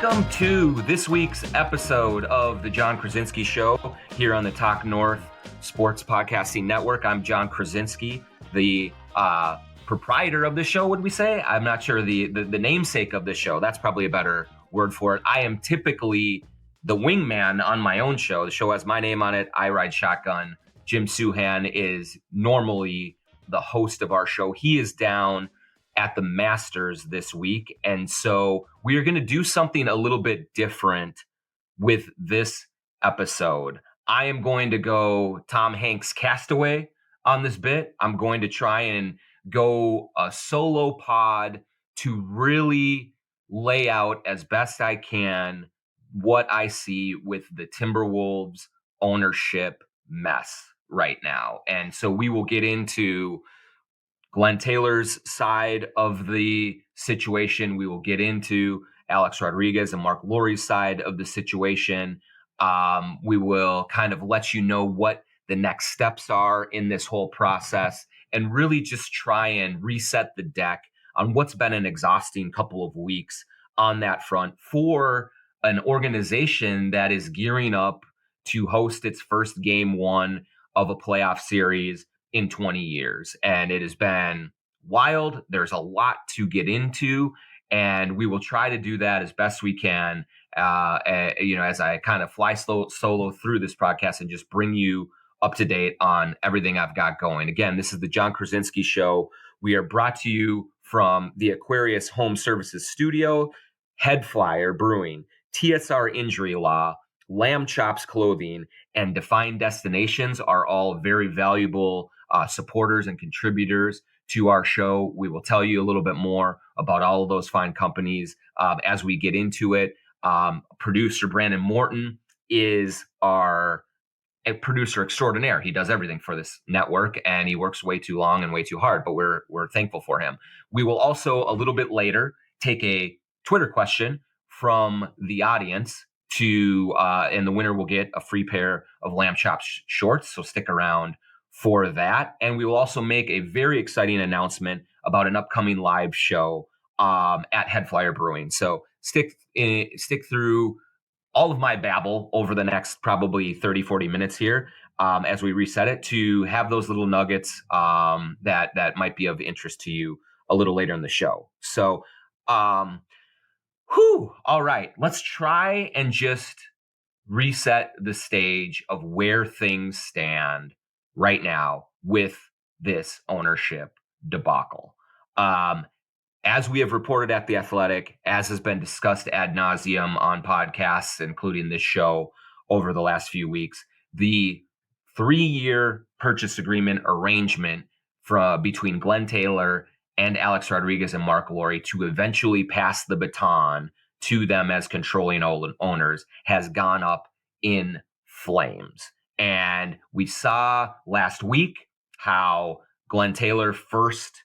Welcome to this week's episode of the Jon Krawczynski Show here on the Talk North Sports Podcasting Network. I'm Jon Krawczynski, the proprietor of the show, would we say? I'm not sure the namesake of the show. That's probably a better word for it. I am typically the wingman on my own show. The show has my name on it. I ride shotgun. Jim Suhan is normally the host of our show. He is down at the Masters this week. And so we are going to do something a little bit different with this episode. I am going to go Tom Hanks Castaway on this bit. I'm going to try and go a solo pod to really lay out as best I can what I see with the Timberwolves ownership mess right now. And so we will get into Glen Taylor's side of the situation. We will get into Alex Rodriguez and Marc Lore's side of the situation. We will kind of let you know what the next steps are in this whole process and really just try and reset the deck on what's been an exhausting couple of weeks on that front for an organization that is gearing up to host its first game one of a playoff series in 20 years. And it has been wild. There's a lot to get into, and we will try to do that as best we can, as I kind of fly solo through this podcast and just bring you up to date on everything I've got going. Again, this is the Jon Krawczynski Show. We are brought to you from the Aquarius Home Services Studio, Head Flyer Brewing, TSR Injury Law, Lamb Chops Clothing, and Defined Destinations are all very valuable supporters and contributors to our show. We will tell you a little bit more about all of those fine companies as we get into it. Producer Brandon Morton is our producer extraordinaire. He does everything for this network, and he works way too long and way too hard, but we're thankful for him. We will also, a little bit later, take a Twitter question from the audience and the winner will get a free pair of Lamb Chops shorts, so stick around for that. And we will also make a very exciting announcement about an upcoming live show at Head Flyer Brewing. So stick through all of my babble over the next probably 30, 40 minutes here as we reset it to have those little nuggets that might be of interest to you a little later in the show. So, all right, let's try and just reset the stage of where things stand right now with this ownership debacle. As we have reported at The Athletic, as has been discussed ad nauseum on podcasts, including this show over the last few weeks, the 3-year purchase agreement arrangement between Glen Taylor and Alex Rodriguez and Marc Lore to eventually pass the baton to them as controlling owners has gone up in flames. And we saw last week how Glen Taylor first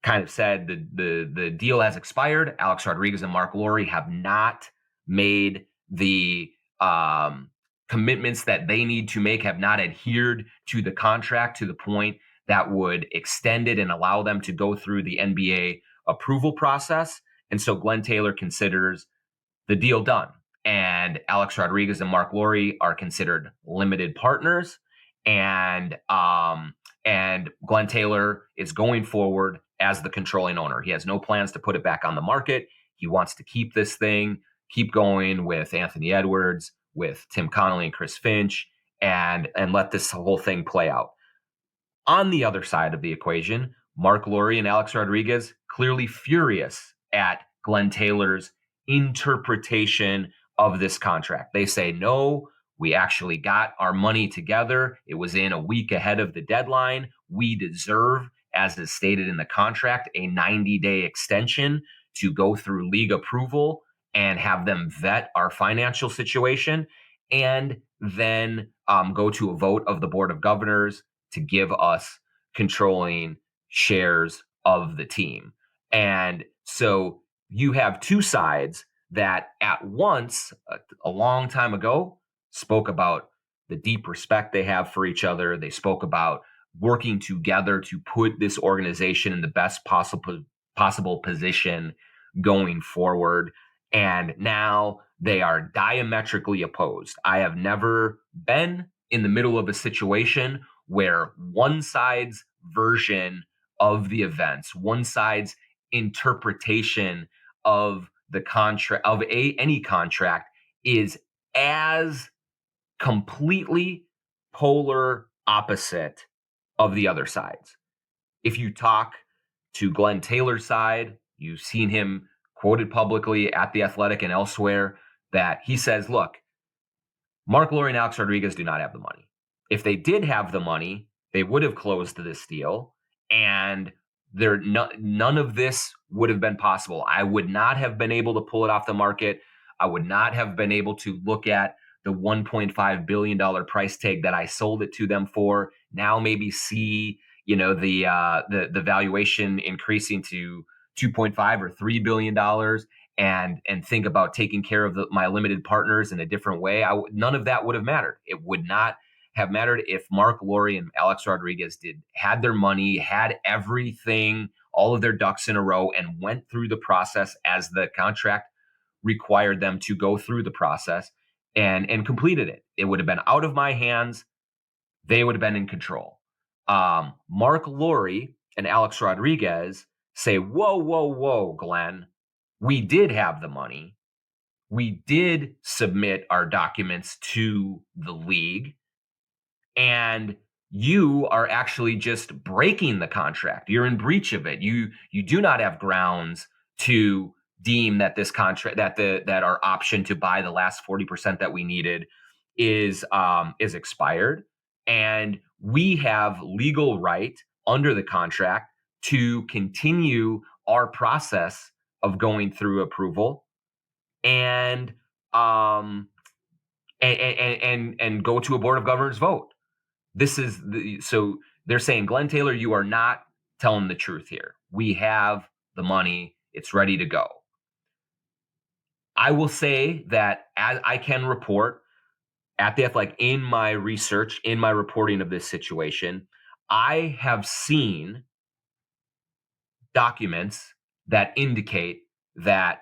kind of said the deal has expired. Alex Rodriguez and Marc Lore have not made the commitments that they need to make, have not adhered to the contract to the point that would extend it and allow them to go through the NBA approval process. And so Glen Taylor considers the deal done. And Alex Rodriguez and Marc Lore are considered limited partners. And Glen Taylor is going forward as the controlling owner. He has no plans to put it back on the market. He wants to keep this thing, keep going with Anthony Edwards, with Tim Connolly and Chris Finch, and let this whole thing play out. On the other side of the equation, Marc Lore and Alex Rodriguez clearly furious at Glen Taylor's interpretation of this contract. They say, no, we actually got our money together. It was in a week ahead of the deadline. We deserve, as is stated in the contract, a 90-day extension to go through league approval and have them vet our financial situation, and then go to a vote of the Board of Governors to give us controlling shares of the team. And so you have two sides that at once, a long time ago, spoke about the deep respect they have for each other. They spoke about working together to put this organization in the best possible position going forward. And now they are diametrically opposed. I have never been in the middle of a situation where one side's version of the events, one side's interpretation of the contract of any contract is as completely polar opposite of the other sides. If you talk to Glen Taylor's side, you've seen him quoted publicly at The Athletic and elsewhere that he says, look, Marc Lore and Alex Rodriguez do not have the money. If they did have the money, they would have closed this deal, and none of this would have been possible. I would not have been able to pull it off the market. I would not have been able to look at the $1.5 billion price tag that I sold it to them for. Now maybe see, the valuation increasing to 2.5 or $3 billion and think about taking care of my limited partners in a different way. None of that would have mattered. It would not have mattered if Marc Lore and Alex Rodriguez had their money, had everything, all of their ducks in a row, and went through the process as the contract required them to go through the process and completed it. It would have been out of my hands. They would have been in control. Marc Lore and Alex Rodriguez say, whoa, Glenn, we did have the money. We did submit our documents to the league, and you are actually just breaking the contract. You're in breach of it. You do not have grounds to deem that this contract, that our option to buy the last 40% that we needed is expired, and we have legal right under the contract to continue our process of going through approval and go to a board of governors vote. So they're saying, Glen Taylor, you are not telling the truth here. We have the money. It's ready to go. I will say that as I can report at the Athletic, in my research, in my reporting of this situation, I have seen documents that indicate that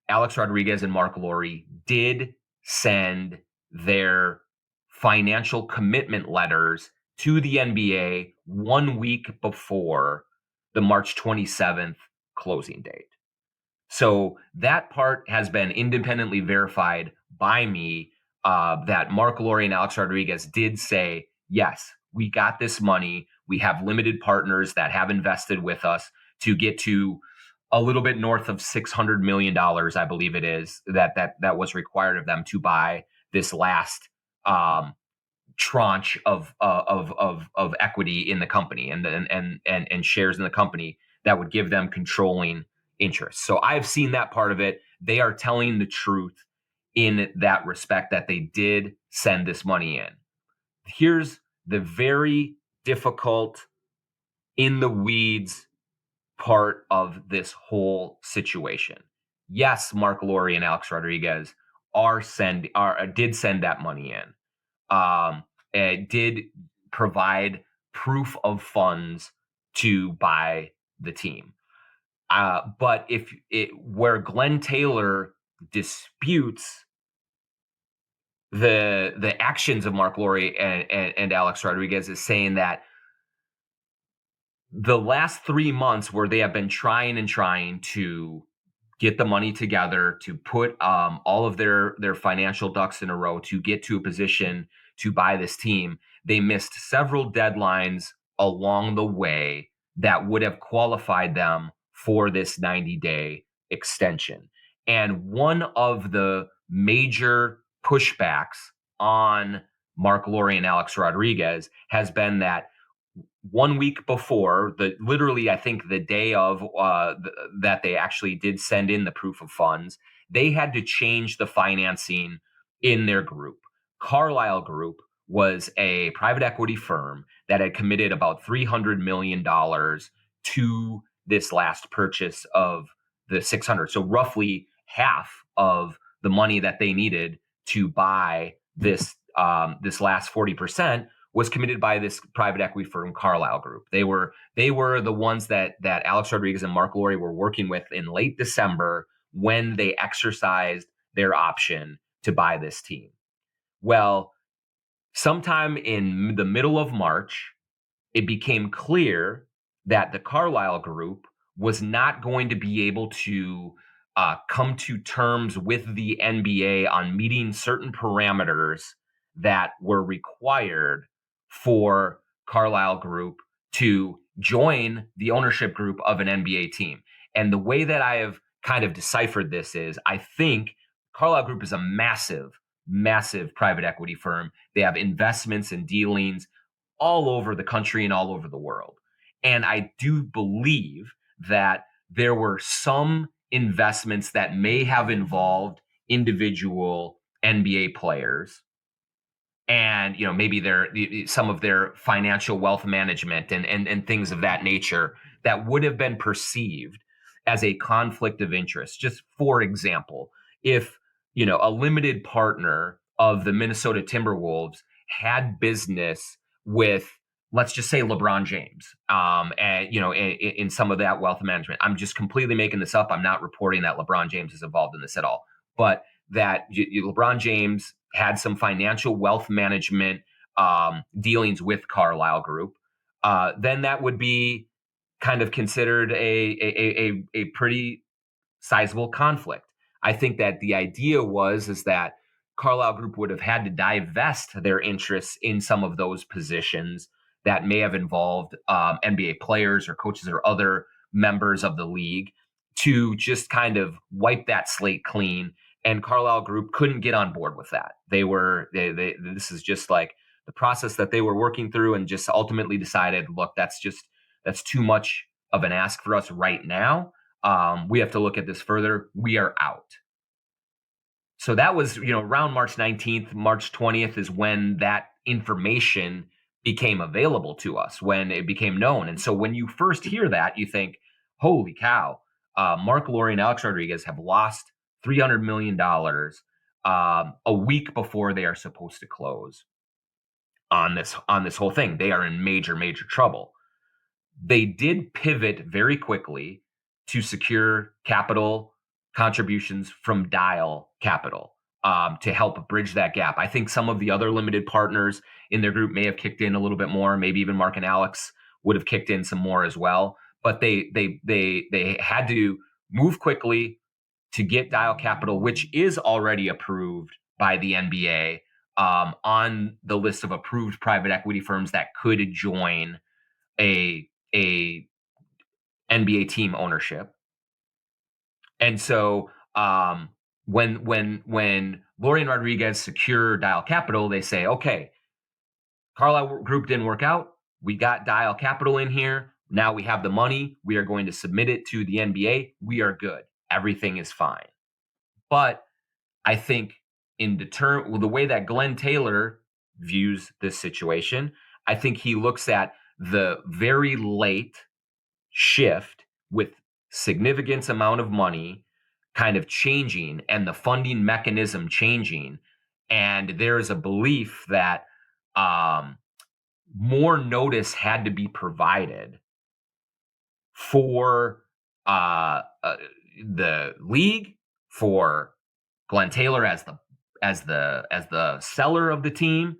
Alex Rodriguez and Marc Lore did send their financial commitment letters to the NBA 1 week before the March 27th closing date. So that part has been independently verified by me, that Marc Lore and Alex Rodriguez did say, yes, we got this money. We have limited partners that have invested with us to get to a little bit north of $600 million, I believe it is, that was required of them to buy this last tranche of equity in the company and shares in the company that would give them controlling interest. So I've seen that part of it. They are telling the truth in that respect, that they did send this money in. Here's the very difficult, in the weeds part of this whole situation. Yes, Marc Lore and Alex Rodriguez did send that money in. It did provide proof of funds to buy the team. But where Glen Taylor disputes the actions of Marc Lore and Alex Rodriguez, is saying that the last 3 months where they have been trying to get the money together to put all of their financial ducks in a row to get to a position to buy this team, they missed several deadlines along the way that would have qualified them for this 90-day extension. And one of the major pushbacks on Marc Lore and Alex Rodriguez has been that 1 week before, literally, I think the day of that they actually did send in the proof of funds, they had to change the financing in their group. Carlyle Group was a private equity firm that had committed about $300 million to this last purchase of the 600. So roughly half of the money that they needed to buy this last 40% was committed by this private equity firm, Carlyle Group. They were the ones that Alex Rodriguez and Marc Lore were working with in late December when they exercised their option to buy this team. Well, sometime in the middle of March, it became clear that the Carlyle Group was not going to be able to come to terms with the NBA on meeting certain parameters that were required for Carlyle Group to join the ownership group of an NBA team. And the way that I have kind of deciphered this is I think Carlyle Group is a massive, massive private equity firm. They have investments and dealings all over the country and all over the world. And I do believe that there were some investments that may have involved individual NBA players and maybe some of their financial wealth management and things of that nature that would have been perceived as a conflict of interest. Just for example, if a limited partner of the Minnesota Timberwolves had business with, let's just say, LeBron James, and in some of that wealth management. I'm just completely making this up. I'm not reporting that LeBron James is involved in this at all, but that LeBron James had some financial wealth management dealings with Carlyle Group, then that would be kind of considered a pretty sizable conflict. I think that the idea is that Carlyle Group would have had to divest their interests in some of those positions that may have involved NBA players or coaches or other members of the league to just kind of wipe that slate clean. And Carlyle Group couldn't get on board with that. This is just like the process that they were working through, and just ultimately decided, look, that's too much of an ask for us right now. We have to look at this further. We are out. So that was, around March 19th, March 20th is when that information became available to us, when it became known. And so when you first hear that, you think, holy cow, Marc Lore and Alex Rodriguez have lost $300 million a week before they are supposed to close on this whole thing. They are in major, major trouble. They did pivot very quickly to secure capital contributions from Dial Capital to help bridge that gap. I think some of the other limited partners in their group may have kicked in a little bit more. Maybe even Marc and Alex would have kicked in some more as well. But they had to move quickly to get Dial Capital, which is already approved by the NBA, on the list of approved private equity firms that could join a NBA team ownership. And so when Lore and Rodriguez secure Dial Capital, they say, okay, Carlyle Group didn't work out. We got Dial Capital in here. Now we have the money. We are going to submit it to the NBA. We are good. Everything is fine. But I think the way that Glen Taylor views this situation, I think he looks at the very late shift with significant amount of money kind of changing and the funding mechanism changing. And there's a belief that more notice had to be provided for the league, for Glen Taylor as the seller of the team,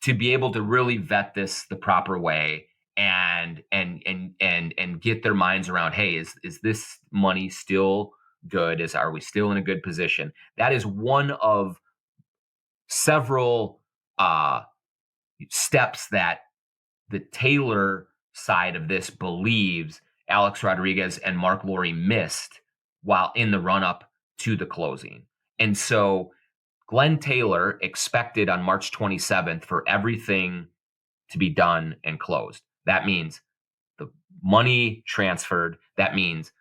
to be able to really vet this the proper way and get their minds around, hey, is this money still good? Are we still in a good position? That is one of several steps that the Taylor side of this believes Alex Rodriguez and Marc Lore missed while in the run-up to the closing. And so Glen Taylor expected on March 27th for everything to be done and closed. That means the money transferred. That means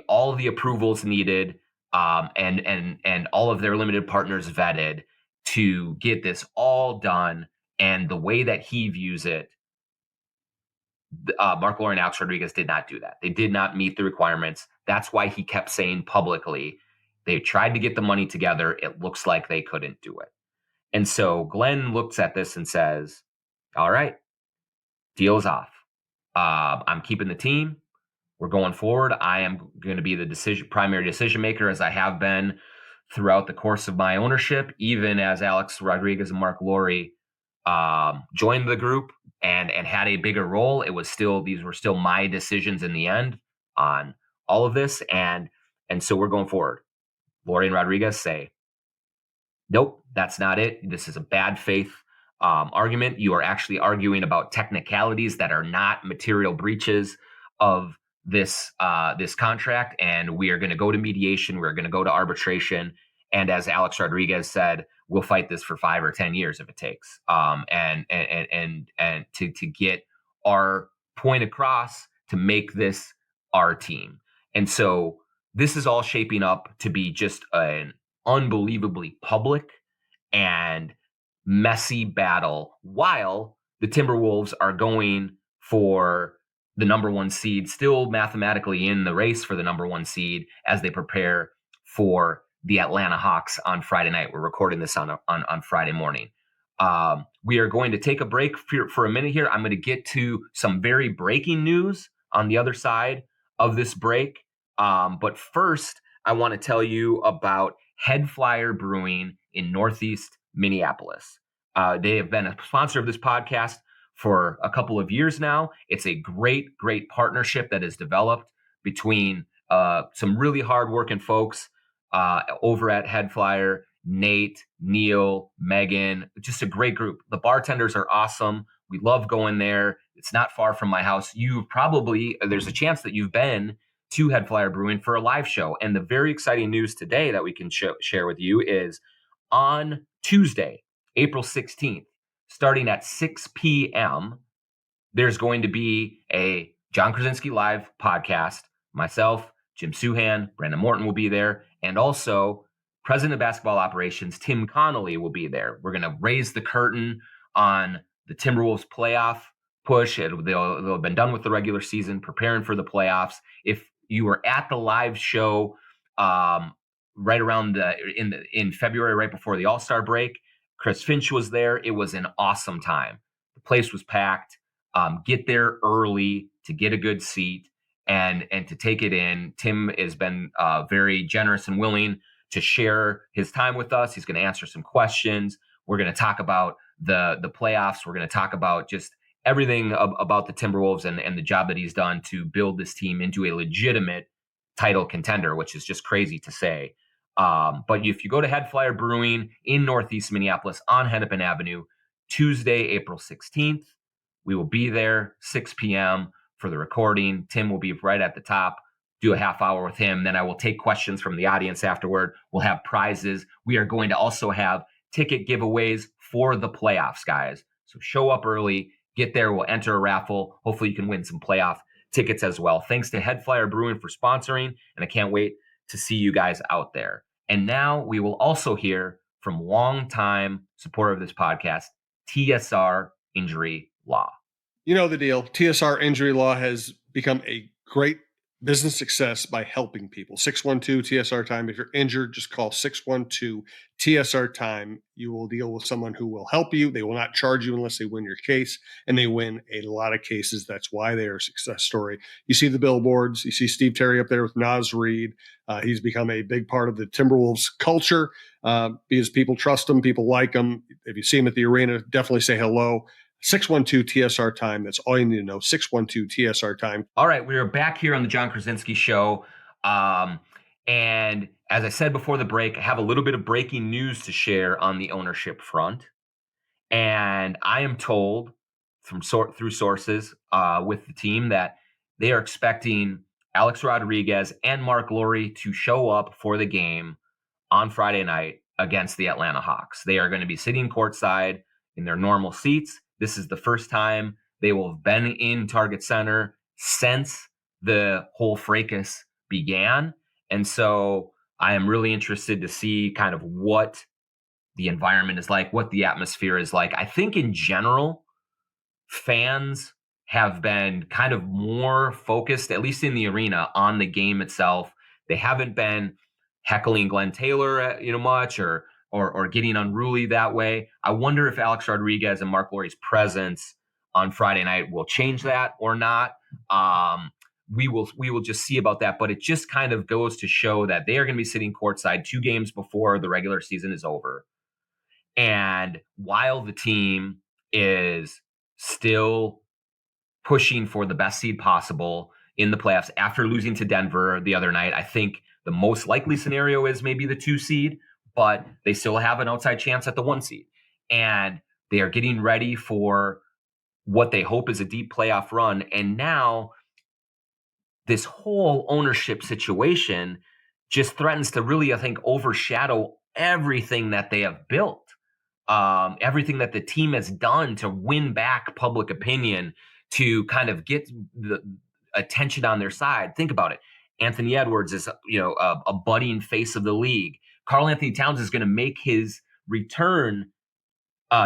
all of the approvals needed, and all of their limited partners vetted to get this all done. And the way that he views it, Marc Lore and Alex Rodriguez did not do that. They did not meet the requirements. That's why he kept saying publicly, they tried to get the money together. It looks like they couldn't do it. And so Glen looks at this and says, all right, deal's off. I'm keeping the team. we're going forward. I am going to be the primary decision maker, as I have been throughout the course of my ownership, even as Alex Rodriguez and Marc Lore joined the group and had a bigger role. These were still my decisions in the end on all of this, and so we're going forward. Lore and Rodriguez say, nope, that's not it. This is a bad faith argument. You are actually arguing about technicalities that are not material breaches of this contract, and we are going to go to mediation. We're going to go to arbitration, and as Alex Rodriguez said, we'll fight this for 5 or 10 years if it takes. And to get our point across, to make this our team. And so this is all shaping up to be just an unbelievably public and messy battle, while the Timberwolves are going for the number 1 seed, still mathematically in the race for the number 1 seed as they prepare for the Atlanta Hawks on Friday night. We're recording this on Friday morning. We are going to take a break for a minute here. I'm going to get to some very breaking news on the other side of this break. But first, I want to tell you about Head Flyer Brewing in Northeast Minneapolis. They have been a sponsor of this podcast for a couple of years now. It's a great partnership that is developed between some really hardworking folks over at Head Flyer, Nate, Neil, Megan, just a great group. The bartenders are awesome. We love going there. It's not far from my house. There's a chance that you've been to Head Flyer Brewing for a live show. And the very exciting news today that we can share with you is on Tuesday, April 16th, starting at 6 p.m., there's going to be a Jon Krawczynski live podcast. Myself, Jim Suhan, Brandon Morton will be there. And also President of Basketball Operations, Tim Connolly, will be there. We're going to raise the curtain on the Timberwolves playoff push. They'll have been done with the regular season, preparing for the playoffs. If you were at the live show right around in February, right before the All-Star break, Chris Finch was there. It was an awesome time. The place was packed. Get there early to get a good seat and to take it in. Tim has been very generous and willing to share his time with us. He's going to answer some questions. We're going to talk about the playoffs. We're going to talk about just everything about the Timberwolves and the job that he's done to build this team into a legitimate title contender, which is just crazy to say. But if you go to Head Flyer Brewing in Northeast Minneapolis on Hennepin Avenue, Tuesday, April 16th, we will be there 6 p.m. for the recording. Tim will be right at the top, do a half hour with him. Then I will take questions from the audience afterward. We'll have prizes. We are going to also have ticket giveaways for the playoffs, guys. So show up early, get there. We'll enter a raffle. Hopefully you can win some playoff tickets as well. Thanks to Head Flyer Brewing for sponsoring, and I can't wait to see you guys out there. And now we will also hear from longtime supporter of this podcast, TSR Injury Law. You know the deal. TSR Injury Law has become a great business success by helping people. 612 TSR Time. If you're injured, just call 612 TSR Time. You will deal with someone who will help you. They will not charge you unless they win your case, and they win a lot of cases. That's why they are a success story. You see the billboards. You see Steve Terry up there with Naz Reid. He's become a big part of the Timberwolves culture because people trust him. People like him. If you see him at the arena, definitely say hello. 612 TSR Time. That's all you need to know. 612 TSR Time. All right. We are back here on the Jon Krawczynski Show. And as I said before the break, I have a little bit of breaking news to share on the ownership front. And I am told through sources with the team that they are expecting Alex Rodriguez and Marc Lore to show up for the game on Friday night against the Atlanta Hawks. They are going to be sitting courtside in their normal seats. This is the first time they will have been in Target Center since the whole fracas began. And so I am really interested to see kind of what the environment is like, what the atmosphere is like. I think in general, fans have been kind of more focused, at least in the arena, on the game itself. They haven't been heckling Glen Taylor, much or getting unruly that way. I wonder if Alex Rodriguez and Marc Lore's presence on Friday night will change that or not. we will just see about that. But it just kind of goes to show that they are going to be sitting courtside 2 games before the regular season is over. And while the team is still pushing for the best seed possible in the playoffs after losing to Denver the other night, I think the most likely scenario is maybe the 2 seed, but they still have an outside chance at the 1 seed. And they are getting ready for what they hope is a deep playoff run. And now this whole ownership situation just threatens to really, I think, overshadow everything that they have built, everything that the team has done to win back public opinion, to kind of get the attention on their side. Think about it. Anthony Edwards is, a budding face of the league. Karl Anthony Towns is going to make his return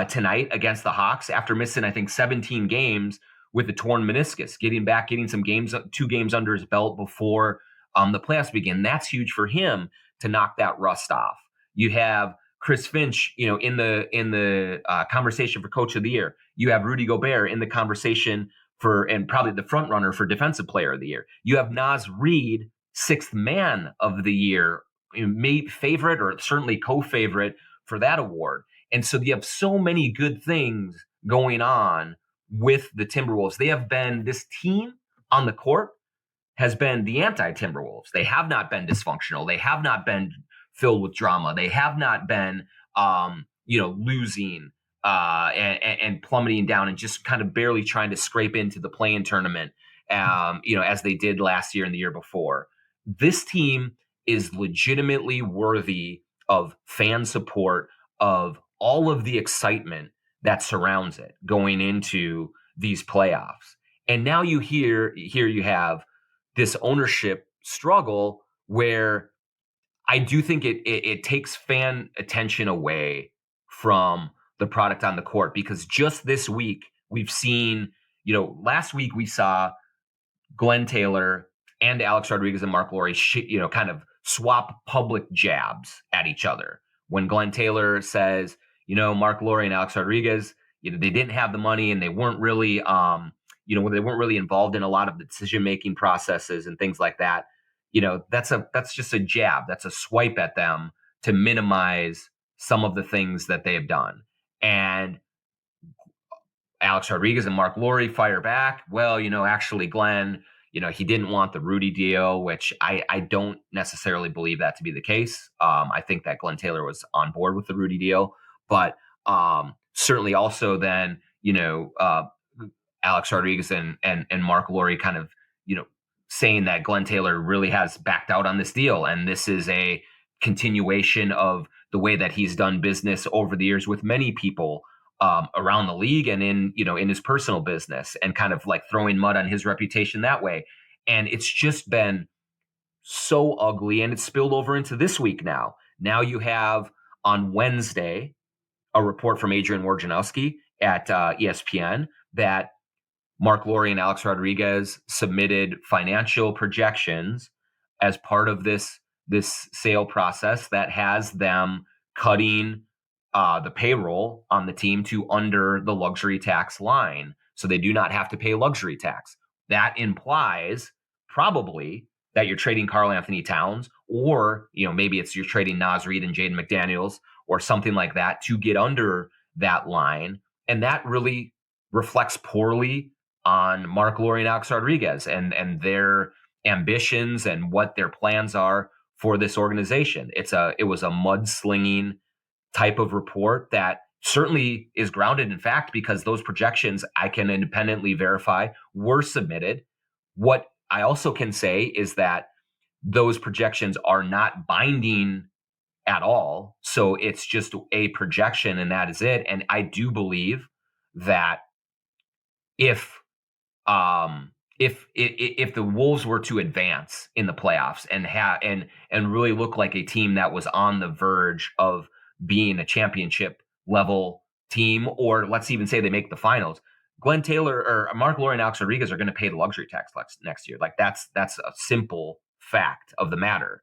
tonight against the Hawks after missing, I think, 17 games with a torn meniscus, getting some games, 2 games under his belt before the playoffs begin. That's huge for him to knock that rust off. You have Chris Finch, in the conversation for Coach of the Year. You have Rudy Gobert in the conversation and probably the front runner for Defensive Player of the Year. You have Naz Reid, 6th Man of the Year, maybe favorite or certainly co-favorite for that award. And so you have so many good things going on with the Timberwolves. This team on the court has been the anti-Timberwolves. They have not been dysfunctional. They have not been filled with drama. They have not been, losing and plummeting down and just kind of barely trying to scrape into the play-in tournament, as they did last year and the year before. This team is legitimately worthy of fan support, of all of the excitement that surrounds it going into these playoffs. And now you have this ownership struggle where I do think it takes fan attention away from the product on the court, because just this week we've seen, last week we saw Glen Taylor and Alex Rodriguez and Marc Lore, kind of swap public jabs at each other. When Glen Taylor says, Marc Lore and Alex Rodriguez, they didn't have the money and they weren't really, they weren't really involved in a lot of the decision-making processes and things like that. That's just a jab. That's a swipe at them to minimize some of the things that they have done. And Alex Rodriguez and Marc Lore fire back. Well, actually, Glenn, he didn't want the Rudy deal, which I don't necessarily believe that to be the case. I think that Glen Taylor was on board with the Rudy deal, but certainly also then, Alex Rodriguez and Marc Lore kind of, saying that Glen Taylor really has backed out on this deal. And this is a continuation of the way that he's done business over the years with many people around the league and in his personal business, and kind of like throwing mud on his reputation that way. And it's just been so ugly, and it's spilled over into this week now. Now you have on Wednesday a report from Adrian Wojnarowski at ESPN that Marc Lore and Alex Rodriguez submitted financial projections as part of this sale process that has them cutting the payroll on the team to under the luxury tax line, so they do not have to pay luxury tax. That implies probably that you're trading Karl Anthony Towns, or maybe you're trading Naz Reid and Jaden McDaniels or something like that to get under that line, and that really reflects poorly on Marc Lore and Alex Rodriguez and their ambitions and what their plans are for this organization. It was a mudslinging type of report that certainly is grounded in fact, because those projections I can independently verify were submitted. What I also can say is that those projections are not binding at all. So it's just a projection and that is it. And I do believe that if the Wolves were to advance in the playoffs and really look like a team that was on the verge of being a championship level team, or let's even say they make the finals, Glen Taylor or Marc Lore and Alex Rodriguez are going to pay the luxury tax next year. Like that's a simple fact of the matter.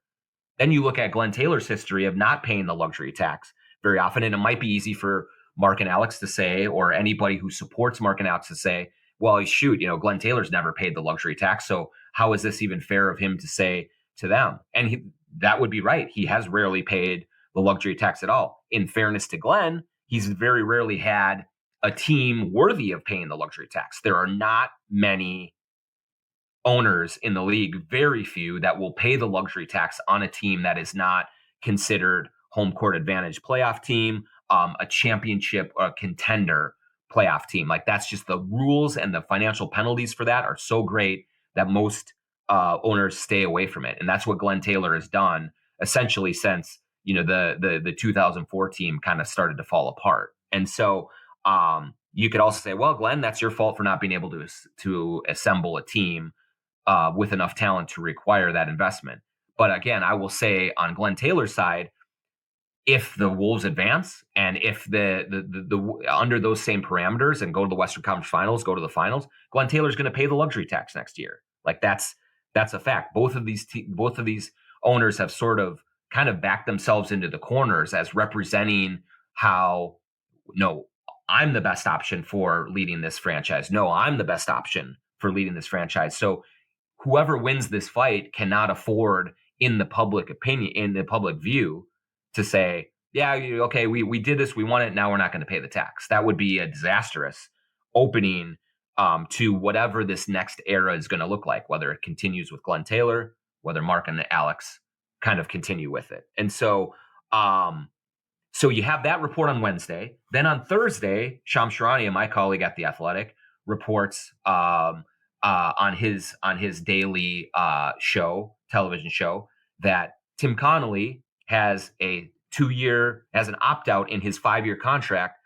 Then you look at Glen Taylor's history of not paying the luxury tax very often, and it might be easy for Marc and Alex to say, or anybody who supports Marc and Alex to say, well, shoot, Glen Taylor's never paid the luxury tax, so how is this even fair of him to say to them? And that would be right. He has rarely paid the luxury tax at all. In fairness to Glen, he's very rarely had a team worthy of paying the luxury tax. There are not many owners in the league, very few, that will pay the luxury tax on a team that is not considered home court advantage playoff team, a championship or a contender playoff team. Like, that's just the rules, and the financial penalties for that are so great that most owners stay away from it. And that's what Glen Taylor has done essentially since, the 2004 team kind of started to fall apart. And so you could also say, well, Glen, that's your fault for not being able to assemble a team with enough talent to require that investment. But again, I will say on Glen Taylor's side, if the Wolves advance and if the under those same parameters and go to the Western Conference Finals, go to the finals, Glen Taylor's going to pay the luxury tax next year. Like, that's a fact. Both of these owners have sort of kind of backed themselves into the corners as representing how, no, I'm the best option for leading this franchise. No, I'm the best option for leading this franchise. So whoever wins this fight cannot afford, in the public opinion, in the public view, to say, yeah, okay, we did this, we won it, now we're not going to pay the tax. That would be a disastrous opening to whatever this next era is going to look like, whether it continues with Glen Taylor, whether Marc and Alex kind of continue with it. And so so you have that report on Wednesday. Then on Thursday, Shams Charania, my colleague at The Athletic, reports on his daily television show, that Tim Connolly has an opt-out in his 5-year contract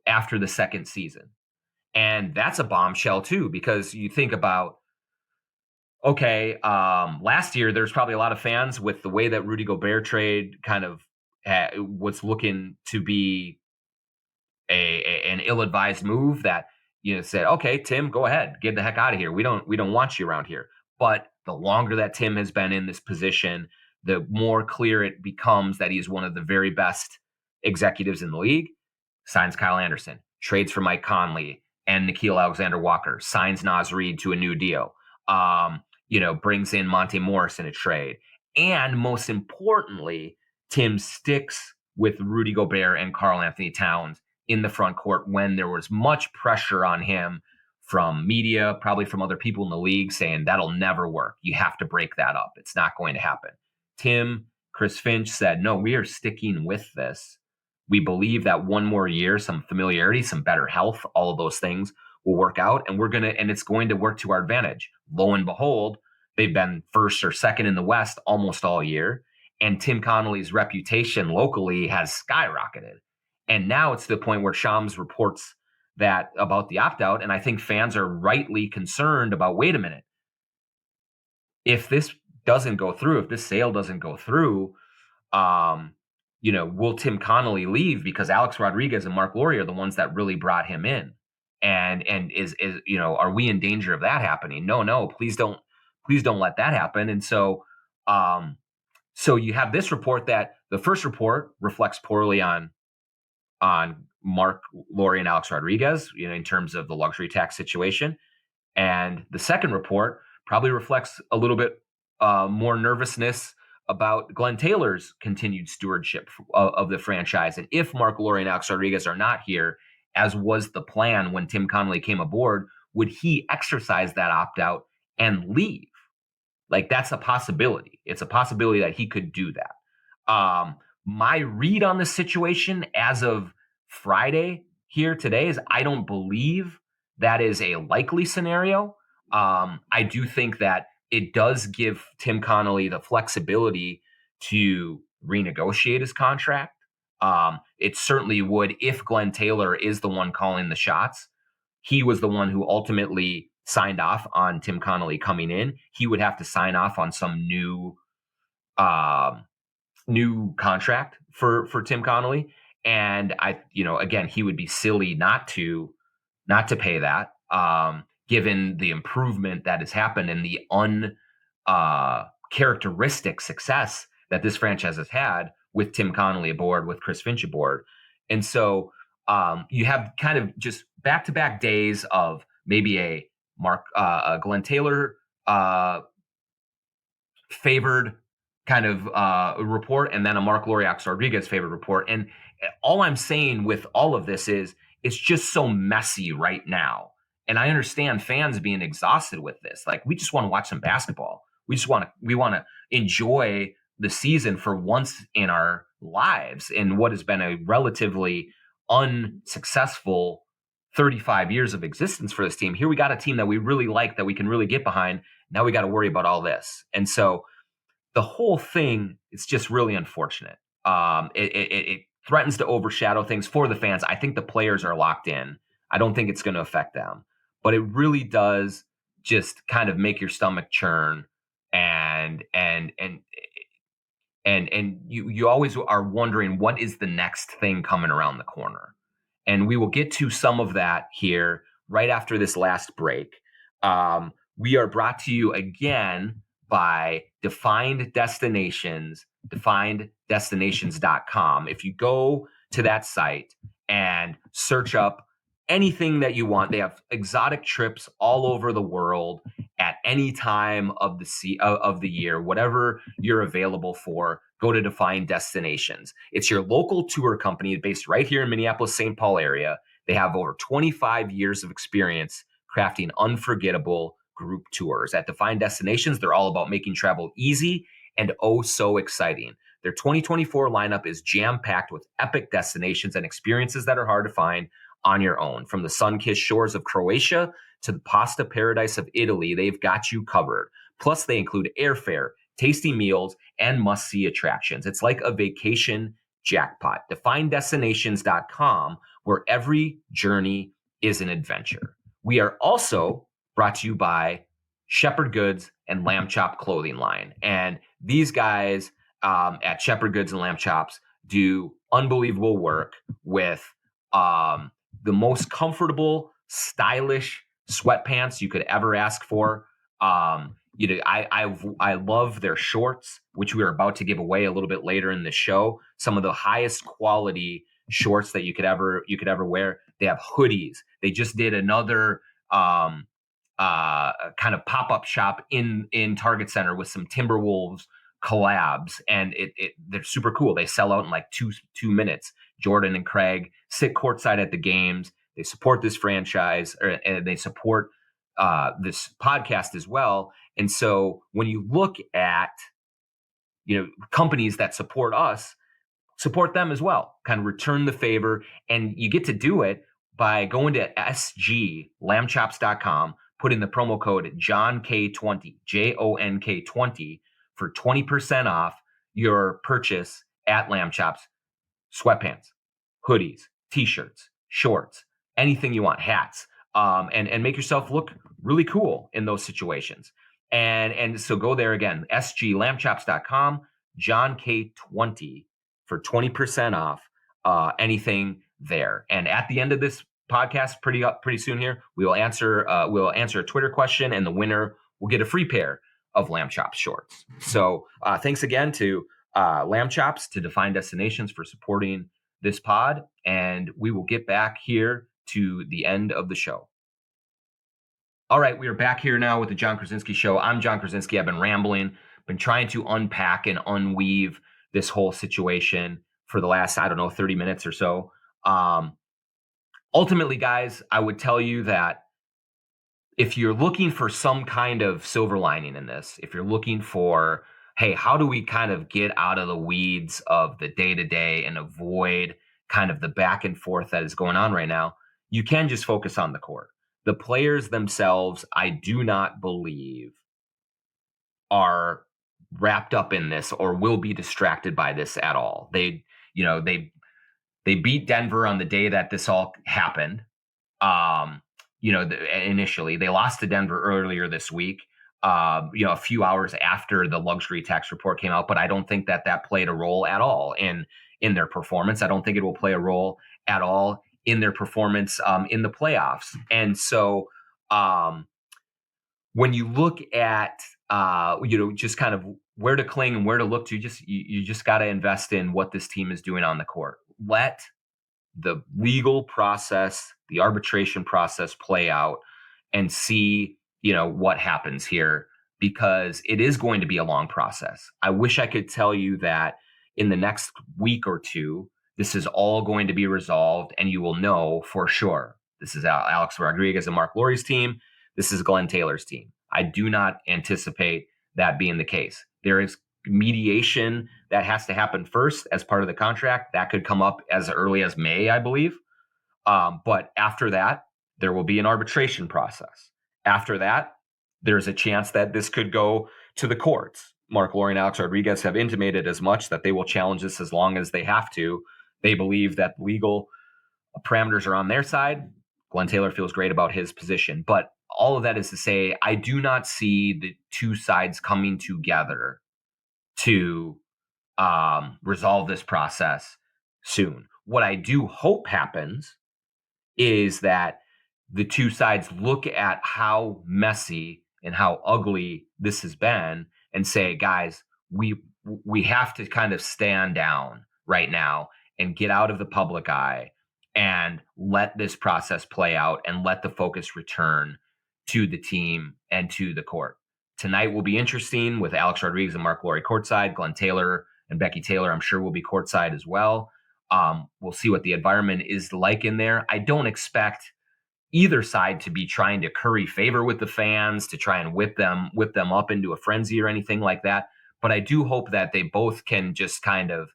after the second season. And that's a bombshell too, because you think about, okay, last year there's probably a lot of fans with the way that Rudy Gobert trade kind of was looking to be an ill-advised move, that said, okay, Tim, go ahead, get the heck out of here. We don't want you around here. But the longer that Tim has been in this position, the more clear it becomes that he's one of the very best executives in the league. Signs Kyle Anderson, trades for Mike Conley and Nickeil Alexander-Walker, signs Naz Reid to a new deal, brings in Monte Morris in a trade. And most importantly, Tim sticks with Rudy Gobert and Karl Anthony Towns in the front court when there was much pressure on him from media, probably from other people in the league, saying that'll never work. You have to break that up. It's not going to happen. Tim, Chris Finch said, no, we are sticking with this. We believe that one more year, some familiarity, some better health, all of those things will work out, and it's going to work to our advantage. Lo and behold, they've been first or second in the West almost all year, and Tim Connolly's reputation locally has skyrocketed. And now it's to the point where Shams reports that about the opt-out, and I think fans are rightly concerned about, wait a minute, if this doesn't go through, if this sale doesn't go through, will Tim Connolly leave? Because Alex Rodriguez and Marc Lore are the ones that really brought him in. And is are we in danger of that happening? No, please don't let that happen. And so you have this report, that the first report reflects poorly on Marc Lore and Alex Rodriguez, in terms of the luxury tax situation. And the second report probably reflects a little bit more nervousness about Glen Taylor's continued stewardship of the franchise. And if Marc Lore and Alex Rodriguez are not here, as was the plan when Tim Connolly came aboard, would he exercise that opt-out and leave? Like, that's a possibility. It's a possibility that he could do that. My read on the situation as of Friday here today is I don't believe that is a likely scenario. I do think that it does give Tim Connolly the flexibility to renegotiate his contract. It certainly would if Glen Taylor is the one calling the shots. He was the one who ultimately signed off on Tim Connolly coming in. He would have to sign off on some new contract for Tim Connolly. And again, he would be silly not to pay that, given the improvement that has happened and the uncharacteristic success that this franchise has had with Tim Connolly aboard, with Chris Finch aboard. And so you have kind of just back-to-back days of maybe a Glen Taylor favored kind of report, and then a Marc Loriax Rodriguez favored report. And all I'm saying with all of this is it's just so messy right now. And I understand fans being exhausted with this. Like, we just want to watch some basketball. We want to enjoy the season for once in our lives in what has been a relatively unsuccessful 35 years of existence for this team. Here we got a team that we really like, that we can really get behind. Now we got to worry about all this. And so the whole thing is just really unfortunate. It threatens to overshadow things for the fans. I think the players are locked in. I don't think it's going to affect them, but it really does just kind of make your stomach churn. And you always are wondering, what is the next thing coming around the corner? And we will get to some of that here right after this last break. We are brought to you again by Defined Destinations, defineddestinations.com. If you go to that site and search up anything that you want, they have exotic trips all over the world at any time of the year, whatever you're available for. Go to Defined Destinations. It's your local tour company based right here in Minneapolis, St. Paul area. They have over 25 years of experience crafting unforgettable group tours. At Defined Destinations, they're all about making travel easy and oh so exciting. Their 2024 lineup is jam-packed with epic destinations and experiences that are hard to find on your own. From the sun-kissed shores of Croatia to the pasta paradise of Italy, they've got you covered. Plus, they include airfare, tasty meals, and must-see attractions. It's like a vacation jackpot. DefinedDestinations.com, where every journey is an adventure. We are also brought to you by Shepherd Goods and Lamb Chop clothing line. And these guys at Shepherd Goods and Lamb Chops do unbelievable work with the most comfortable, stylish sweatpants you could ever ask for. I love their shorts, which we are about to give away a little bit later in the show. Some of the highest quality shorts that you could ever wear. They have hoodies. They just did another kind of pop-up shop in Target Center with some Timberwolves collabs, and they're super cool. They sell out in like two minutes. Jordan and Craig sit courtside at the games. They support this franchise, and they support this podcast as well. And so when you look at companies that support us, support them as well. Kind of return the favor, and you get to do it by going to sglambchops.com, put in the promo code JONK20, JONK20 for 20% off your purchase at Lamb Chops. Sweatpants, hoodies, t-shirts, shorts, anything you want, hats, and make yourself look really cool in those situations. And so go there again, sglambchops.com, JONK20 for 20% off anything there. And at the end of this podcast, pretty soon here, we'll answer a Twitter question, and the winner will get a free pair of Lamb Chops shorts. So thanks again to Lamb Chops, to Defined Destinations for supporting this pod, and we will get back here to the end of the show. All right, we are back here now with the Jon Krawczynski Show. I'm Jon Krawczynski. I've been rambling, been trying to unpack and unweave this whole situation for the last, 30 minutes or so. Ultimately, guys, I would tell you that if you're looking for some kind of silver lining in this, if you're looking for, hey, how do we kind of get out of the weeds of the day-to-day and avoid kind of the back and forth that is going on right now, you can just focus on the court. The players themselves, I do not believe, are wrapped up in this or will be distracted by this at all. They beat Denver on the day that this all happened. Initially they lost to Denver earlier this week, a few hours after the luxury tax report came out, but I don't think that played a role at all in their performance. I don't think it will play a role at all in their performance in the playoffs. And so when you look at just kind of where to cling and where to look to, you just got to invest in what this team is doing on the court. Let the legal process, the arbitration process play out, and see what happens here because it is going to be a long process. I wish I could tell you that in the next week or two, this is all going to be resolved and you will know for sure. This is Alex Rodriguez and Marc Lore's team. This is Glen Taylor's team. I do not anticipate that being the case. There is mediation that has to happen first as part of the contract. That could come up as early as May, I believe. But after that, there will be an arbitration process. After that, there's a chance that this could go to the courts. Marc Lore and Alex Rodriguez have intimated as much, that they will challenge this as long as they have to. They believe that legal parameters are on their side. Glen Taylor feels great about his position. But all of that is to say, I do not see the two sides coming together to resolve this process soon. What I do hope happens is that the two sides look at how messy and how ugly this has been and say, guys, we have to kind of stand down right now and get out of the public eye and let this process play out and let the focus return to the team and to the court. Tonight will be interesting with Alex Rodriguez and Marc Lore courtside. Glen Taylor and Becky Taylor, I'm sure, will be courtside as well. We'll see what the environment is like in there. I don't expect either side to be trying to curry favor with the fans, to try and whip them up into a frenzy or anything like that. But I do hope that they both can just kind of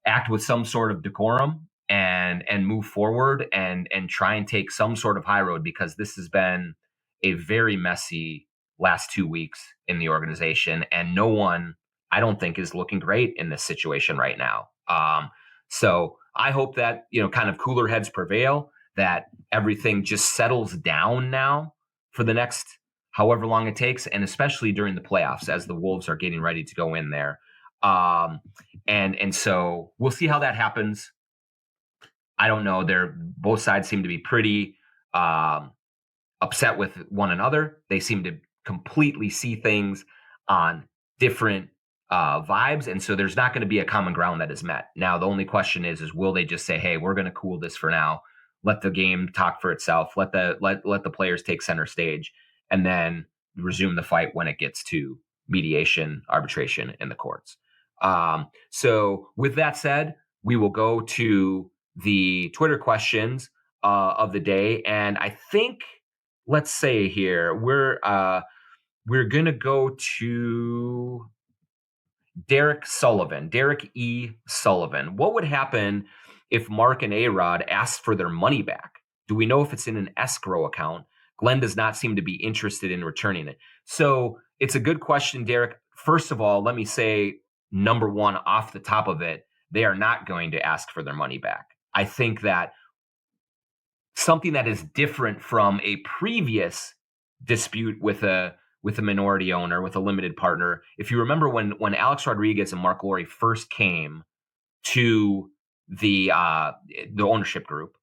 act with some sort of decorum and move forward and try and take some sort of high road, because this has been a very messy last 2 weeks in the organization, and no one, I don't think, is looking great in this situation right now. So I hope that, kind of cooler heads prevail, that everything just settles down now for the next however long it takes, and especially during the playoffs as the Wolves are getting ready to go in there. And so we'll see how that happens. I don't know. Both sides seem to be pretty upset with one another. They seem to completely see things on different vibes, and so there's not going to be a common ground that is met. Now, the only question is will they just say, "Hey, we're going to cool this for now. Let the game talk for itself. Let the players take center stage, and then resume the fight when it gets to mediation, arbitration in the courts." So, with that said, we will go to the Twitter questions of the day, and I think, let's say here, we're going to go to Derek E. Sullivan. What would happen if Marc and A-Rod asked for their money back? Do we know if it's in an escrow account? Glen does not seem to be interested in returning it. So it's a good question, Derek. First of all, let me say, number one, off the top of it, they are not going to ask for their money back. I think that something that is different from a previous dispute with a minority owner, with a limited partner. If you remember when Alex Rodriguez and Marc Lore first came to the ownership group,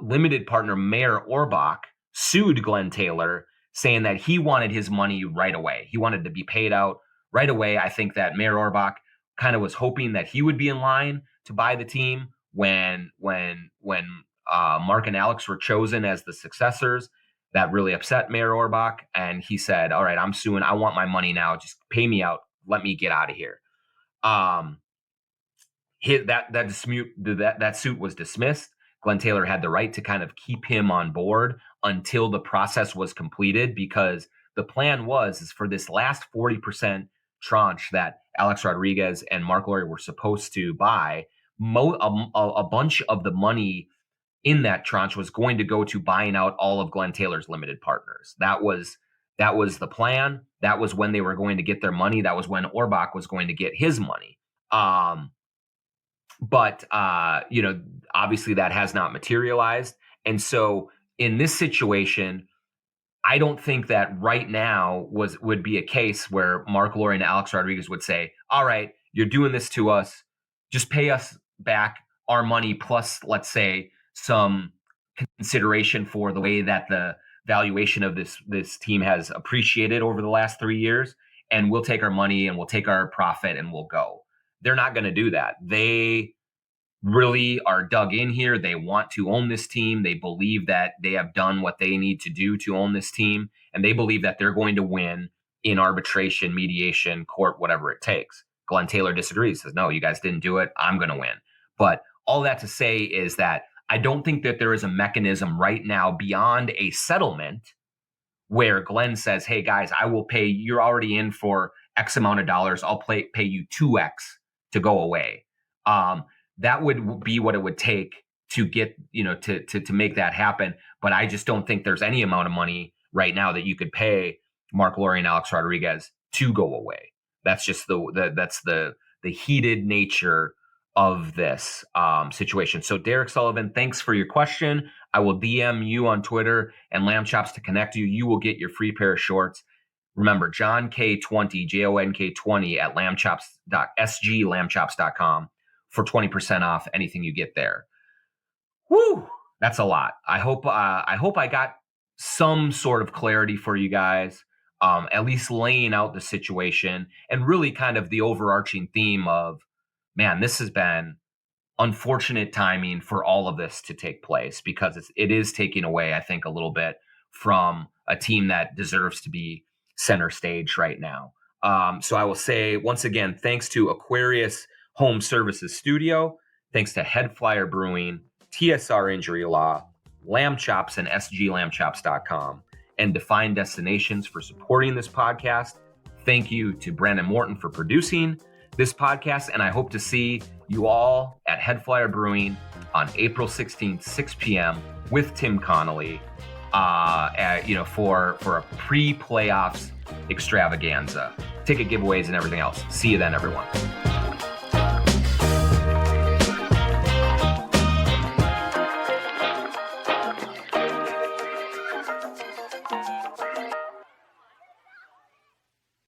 limited partner Mayor Orbach sued Glen Taylor, saying that he wanted his money right away. He wanted to be paid out right away. I think that Mayor Orbach kind of was hoping that he would be in line to buy the team when Marc and Alex were chosen as the successors. That really upset Mayor Orbach, and he said, "All right, I'm suing. I want my money now. Just pay me out. Let me get out of here." That suit was dismissed. Glen Taylor had the right to kind of keep him on board until the process was completed, because the plan is for this last 40% tranche that Alex Rodriguez and Marc Lore were supposed to buy. A bunch of the money in that tranche was going to go to buying out all of Glen Taylor's limited partners. That was the plan. That was when they were going to get their money. That was when Orbach was going to get his money. But obviously that has not materialized. And so in this situation, I don't think that right now would be a case where Marc Lore and Alex Rodriguez would say, "All right, you're doing this to us. Just pay us back our money plus, let's say, some consideration for the way that the valuation of this team has appreciated over the last 3 years, and we'll take our money and we'll take our profit and we'll go." They're not going to do that. They really are dug in here. They want to own this team. They believe that they have done what they need to do to own this team, and they believe that they're going to win in arbitration, mediation, court, whatever it takes. Glen Taylor disagrees, says, no, you guys didn't do it. I'm going to win. But all that to say is that I don't think that there is a mechanism right now beyond a settlement where Glen says, hey, guys, I will pay. You're already in for X amount of dollars. I'll pay you 2X to go away. That would be what it would take to get, to make that happen. But I just don't think there's any amount of money right now that you could pay Marc Lore and Alex Rodriguez to go away. That's just the heated nature of this situation. So Derek Sullivan, thanks for your question. I will DM you on Twitter and Lamb Chops to connect you. You will get your free pair of shorts. Remember, Jon K20, JONK20 at lambchops.com for 20% off anything you get there. Woo! That's a lot. I hope I got some sort of clarity for you guys, at least laying out the situation and really kind of the overarching theme of, man, this has been unfortunate timing for all of this to take place, because it is taking away, I think, a little bit from a team that deserves to be center stage right now. So I will say once again, thanks to Aquarius Home Services Studio, thanks to Head Flyer Brewing, TSR Injury Law, Lamb Chops, and sglambchops.com, and Defined Destinations for supporting this podcast. Thank you to Brandon Morton for producing this podcast, and I hope to see you all at Head Flyer Brewing on April 16th, 6 p.m. with Tim Connolly, for a pre-playoffs extravaganza, ticket giveaways, and everything else. See you then, everyone.